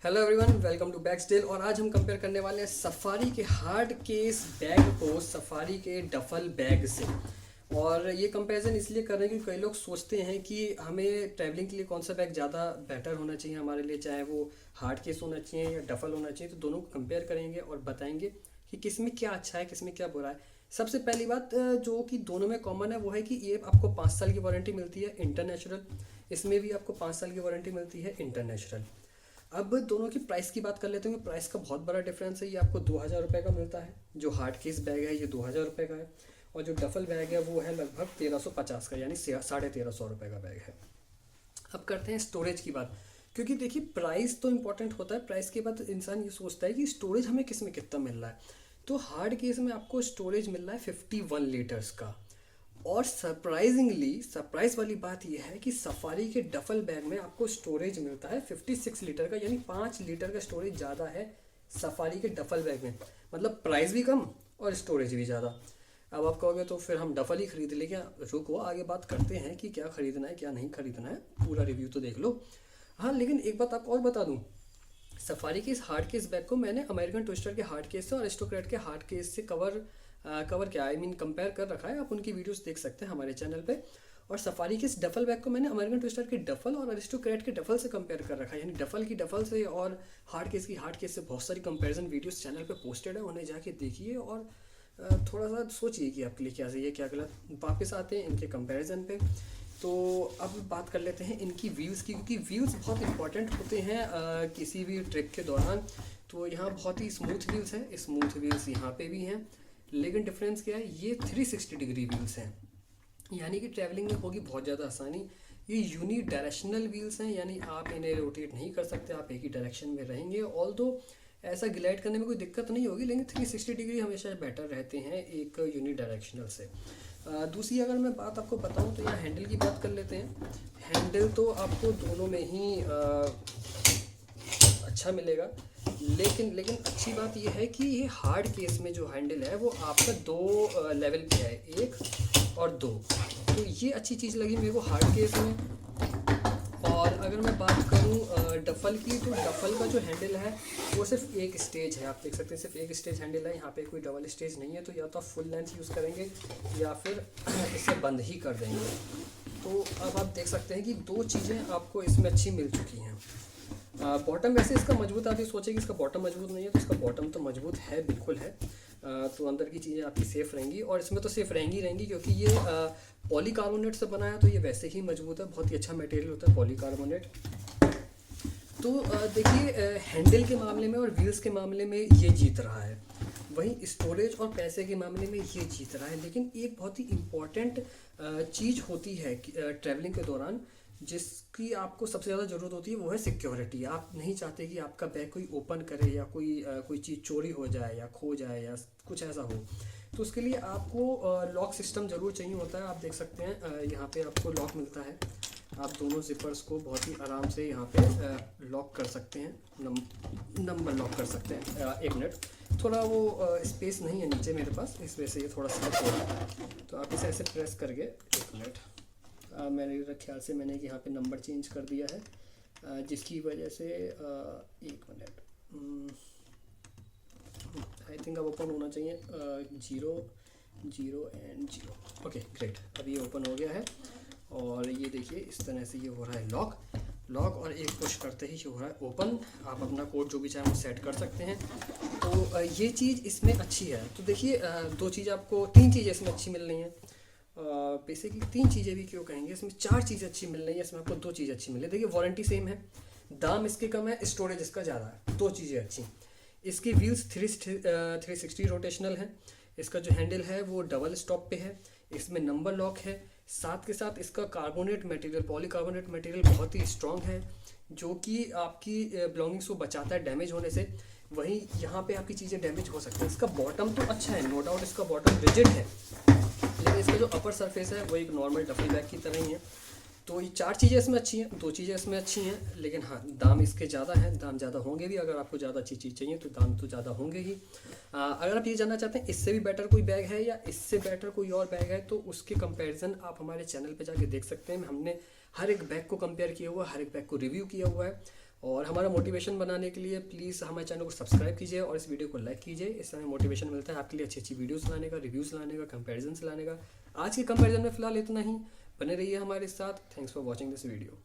Hello everyone, welcome to Baxtel. और आज हम कंपेयर करने वाले हैं सफारी के हार्ड केस बैग को सफारी के डफल बैग से। और ये कंपैरिजन इसलिए कर रहे हैं क्योंकि कई लोग सोचते हैं कि हमें ट्रैवलिंग के लिए कौन सा बैग ज़्यादा बेटर होना चाहिए हमारे लिए, चाहे वो हार्ड केस होना चाहिए या डफल होना चाहिए। तो दोनों को कंपेयर करेंगे और बताएंगे कि किस में क्या अच्छा है, किस में क्या बुरा है। सबसे पहली बात जो कि दोनों में कॉमन है वो है कि ये आपको 5 साल की वारंटी मिलती है इंटरनेशनल, इसमें भी आपको 5 साल की वारंटी मिलती है इंटरनेशनल। अब दोनों की प्राइस की बात कर लेते हैं। प्राइस का बहुत बड़ा डिफरेंस है। ये आपको 2,000 रुपये का मिलता है, जो हार्ड केस बैग है ये 2,000 रुपये का है, और जो डफल बैग है वो है लगभग 1,350 का, यानी 1,550 रुपये का बैग है। अब करते हैं स्टोरेज की बात, क्योंकि देखिए प्राइस तो इंपॉर्टेंट होता है, प्राइस के बाद इंसान ये सोचता है कि स्टोरेज हमें किस में कितना मिल रहा है। तो हार्ड केस में आपको स्टोरेज मिल रहा है 51 लीटर्स का। और सरप्राइजिंगली सरप्राइज वाली बात यह है कि सफारी के डफल बैग में आपको स्टोरेज मिलता है 56 लीटर का, यानी 5 लीटर का स्टोरेज ज़्यादा है सफारी के डफल बैग में। मतलब प्राइस भी कम और स्टोरेज भी ज़्यादा। अब आप कहोगे तो फिर हम डफल ही खरीद ले क्या? रुको, आगे बात करते हैं कि क्या खरीदना है क्या नहीं खरीदना है, पूरा रिव्यू तो देख लो। हाँ, लेकिन एक बात आपको और बता दूँ, सफारी के इस हार्ड केस बैग को मैंने अमेरिकन ट्विस्टर के हार्ड केस से और एरिस्टोक्रेट के हार्ड केस से कवर क्या आई मीन कंपेयर कर रखा है। आप उनकी वीडियोस देख सकते हैं हमारे चैनल पे। और सफारी के इस डफल बैग को मैंने अमेरिकन ट्विस्टर के डफल और एरिस्टोक्रेट के डफल से कंपेयर कर रखा है, यानी डफल की डफल से और हार्ड केस की हार्ड केस से। बहुत सारी कंपैरिजन वीडियोस चैनल पे पोस्टेड है, उन्हें जाके देखिए और थोड़ा सा सोचिए कि आपके लिए क्या सही है क्या गलत। वापस आते हैं इनके कंपैरिजन पे। तो अब बात कर लेते हैं इनकी व्यूज़ की, क्योंकि व्यूज़ बहुत इंपॉर्टेंट होते हैं किसी भी ट्रिप के दौरान। तो यहाँ बहुत ही स्मूथ व्हील्स हैं, स्मूथ व्हील्स यहाँ पे भी हैं, लेकिन डिफरेंस क्या है, ये 360 डिग्री व्हील्स हैं, यानी कि ट्रैवलिंग में होगी बहुत ज़्यादा आसानी। ये यूनी डायरेक्शनल व्हील्स हैं, यानी आप इन्हें रोटेट नहीं कर सकते, आप एक ही डायरेक्शन में रहेंगे। ऑल दो ऐसा ग्लाइड करने में कोई दिक्कत नहीं होगी, लेकिन 360 डिग्री हमेशा बेटर रहते हैं एक यूनी डायरेक्शनल से। दूसरी अगर मैं बात आपको बताऊं तो यहाँ हैंडल की बात कर लेते हैं। हैंडल तो आपको दोनों में ही अच्छा मिलेगा, लेकिन अच्छी बात यह है कि ये हार्ड केस में जो हैंडल है वो आपका 2 लेवल पे है, 1 और 2। तो ये अच्छी चीज़ लगी मेरे को हार्ड केस में। और अगर मैं बात करूं डफल की, तो डफल का जो हैंडल है वो सिर्फ एक स्टेज है, आप देख सकते हैं सिर्फ एक स्टेज हैंडल है, यहाँ पे कोई डबल स्टेज नहीं है। तो या तो आप फुल लेंथ यूज़ करेंगे या फिर इसे बंद ही कर देंगे। तो अब आप देख सकते हैं कि 2 चीज़ें आपको इसमें अच्छी मिल चुकी हैं। बॉटम वैसे इसका मजबूत, आप ये सोचें कि इसका बॉटम मजबूत नहीं है, तो इसका बॉटम तो मजबूत है, बिल्कुल है। तो अंदर की चीज़ें आपकी सेफ़ रहेंगी, और इसमें तो सेफ़ रहेंगी क्योंकि ये पॉलीकार्बोनेट से बना है, तो ये वैसे ही मजबूत है। बहुत ही अच्छा मटेरियल होता है पॉलीकार्बोनेट। तो देखिए हैंडल के मामले में और व्हील्स के मामले में ये जीत रहा है, वहीं स्टोरेज और पैसे के मामले में ये जीत रहा है। लेकिन एक बहुत ही इम्पॉर्टेंट चीज़ होती है ट्रैवलिंग के दौरान, जिसकी आपको सबसे ज़्यादा ज़रूरत होती है, वो है सिक्योरिटी। आप नहीं चाहते कि आपका बैग कोई ओपन करे या कोई चीज़ चोरी हो जाए या खो जाए या कुछ ऐसा हो। तो उसके लिए आपको लॉक सिस्टम ज़रूर चाहिए होता है। आप देख सकते हैं यहाँ पे आपको लॉक मिलता है, आप दोनों जिपर्स को बहुत ही आराम से यहाँ पे लॉक कर सकते हैं, नंबर लॉक कर सकते हैं। 1 मिनट, थोड़ा वो स्पेस नहीं है नीचे मेरे पास, इस वजह से ये थोड़ा स्लिप हो रहा है। तो आप इसे ऐसे प्रेस करके 1 मिनट, मेरे ख्याल से मैंने यहाँ पे नंबर चेंज कर दिया है, जिसकी वजह से 1 मिनट, आई थिंक अब ओपन होना चाहिए 0 0 एंड 0। ओके ग्रेट, अभी ये ओपन हो गया है। और ये देखिए इस तरह से ये हो रहा है लॉक, और एक पुश करते ही ये हो रहा है ओपन। आप अपना कोड जो भी चाहें वो सेट कर सकते हैं। तो ये चीज़ इसमें अच्छी है। तो देखिए 2 चीज़ आपको, 3 चीज़ें इसमें अच्छी मिल रही हैं। बेसिकली 3 चीज़ें भी क्यों कहेंगे, इसमें 4 चीज़ें अच्छी मिल रही है, इसमें आपको 2 चीज़ें अच्छी मिल रही है। देखिए वारंटी सेम है, दाम इसके कम है, स्टोरेज इसका ज़्यादा है, 2 चीज़ें अच्छी। इसकी व्हील्स 360 रोटेशनल है। इसका जो हैंडल है वो डबल स्टॉप पे है। इसमें नंबर लॉक है। साथ के साथ इसका कार्बोनेट मटेरियल, पॉलीकार्बोनेट मटेरियल बहुत ही स्ट्रॉन्ग है, जो कि आपकी बिलोंगिंग्स को बचाता है डैमेज होने से। वहीं यहाँ पे आपकी चीज़ें डैमेज हो सकती हैं। इसका बॉटम तो अच्छा है, नो डाउट इसका बॉटम रिजिड है, लेकिन इसका जो अपर सरफेस है वो एक नॉर्मल डफल बैग की तरह ही है। तो ये 4 चीज़ें इसमें अच्छी हैं, 2 चीज़ें इसमें अच्छी हैं, लेकिन हाँ दाम इसके ज़्यादा हैं, दाम ज़्यादा होंगे भी। अगर आपको ज़्यादा अच्छी चीज़ चाहिए तो दाम तो ज़्यादा होंगे ही। अगर आप ये जानना चाहते हैं इससे भी बेटर कोई बैग है या इससे बेटर कोई और बैग है, तो उसके कंपैरिजन आप हमारे चैनल पे जाके देख सकते हैं। हमने हर एक बैग को कंपेयर किया हुआ है, हर एक बैग को रिव्यू किया हुआ है। और हमारा मोटिवेशन बनाने के लिए प्लीज़ हमारे चैनल को सब्सक्राइब कीजिए और इस वीडियो को लाइक कीजिए। इससे हमें मोटिवेशन मिलता है आपके लिए अच्छी अच्छी वीडियोस लाने का, रिव्यूज़ लाने का, कंपैरिजन लाने का। आज के कंपैरिजन में फ़िलहाल इतना ही। बने रहिए हमारे साथ। Thanks for watching this video.